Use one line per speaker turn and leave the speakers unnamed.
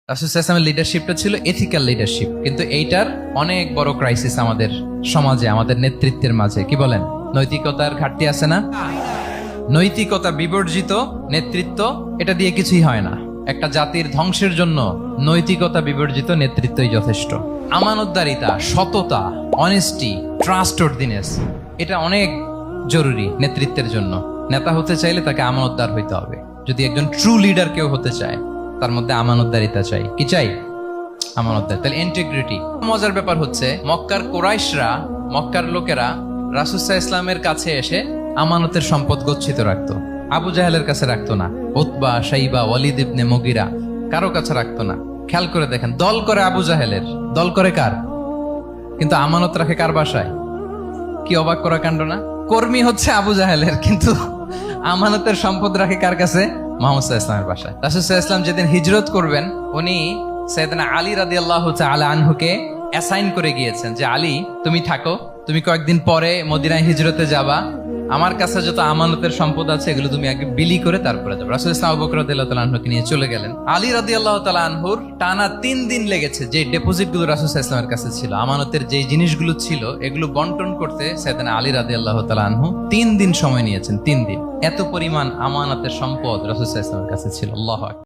রাসূল সাল্লাল্লাহু আলাইহি ওয়াসাল্লামের লিডারশিপটা ছিল এথিক্যাল লিডারশিপ, কিন্তু এইটার অনেক বড় ক্রাইসিস আমাদের সমাজে, আমাদের নেতৃত্বের মাঝে। কি বলেন? নৈতিকতার ঘাটতি আছে না? নৈতিকতা বিবর্জিত নেতৃত্ব, এটা দিয়ে কিছুই হয় না। একটা জাতির ধ্বংসের জন্য নৈতিকতা বিবর্জিত নেতৃত্বই যথেষ্ট। আমানতদারিতা, সততা, অনেস্টি, ট্রাস্টওয়ার্দিনেস, এটা অনেক জরুরি নেতৃত্বের জন্য। নেতা হতে চাইলে তাকে আমানতদার হইতে হবে। যদি একজন ট্রু লিডার কেউ হতে চায়, তার মধ্যে আমানতদারিতা চাই। কি চাই? আমানতদার, তাহলে ইন্টিগ্রিটি। মজার ব্যাপার হচ্ছে, মক্কার কুরাইশরা, মক্কার লোকেরা রাসূল সাল্লাল্লাহু আলাইহি ওয়াসাল্লামের কাছে এসে আমানতের সম্পদ গচ্ছিত রাখতো। আবু জাহেলের কাছে রাখতো না, উতবা, শাইবা, ওয়ালিদ ইবনে মুগিরা, কারো কাছে রাখতো না। খেয়াল করে দেখেন, দল করে আবু জাহেলের, দল করে কার? কিন্তু আমানত রাখে কার বাসায়? কি অবাক করা কাণ্ড না? কর্মী হচ্ছে আবু জাহেলের, কিন্তু আমানতের সম্পদ রাখে কার কাছে? মুহাম্মদ সাল্লাল্লাহু আলাইহি ওয়াসাল্লামের বাসায়। রাসূল সাল্লাল্লাহু আলাইহি ওয়াসাল্লাম যেদিন হিজরত করবেন, উনি সাইয়েদনা আলী রাদিয়াল্লাহু তাআলা আনহুকে অ্যাসাইন করে গিয়েছেন যে, আলী তুমি থাকো, তুমি কয়েকদিন পরে মদিনায় হিজরতে যাবা, আমার কাছে যত আমানতের সম্পদ আছে এগুলো তুমি আগে বিলি করে তারপরে যাবে। রাসূল সাল্লাল্লাহু আবু বকর রাদিয়াল্লাহু তাআলা আনহুকে নিয়ে চলে গেলেন। আলী রাদিয়াল্লাহু তাআলা আনহুর টানা 3 দিন লেগেছে যে ডিপোজিট গুলো রাসূল সাল্লাল্লাহু আলাইহি ওয়াসাল্লামের কাছে ছিল, আমানতের যে জিনিসগুলো ছিল, এগুলো বন্টন করতে সাইয়েদনা আলী রাদিয়াল্লাহু তাআলা আনহু 3 দিন সময় নিয়েছেন। 3 দিন। এত পরিমাণ আমানতের সম্পদ রাসূল সাল্লাল্লাহু আলাইহি ওয়াসাল্লামের কাছে ছিল। আল্লাহু আকবার।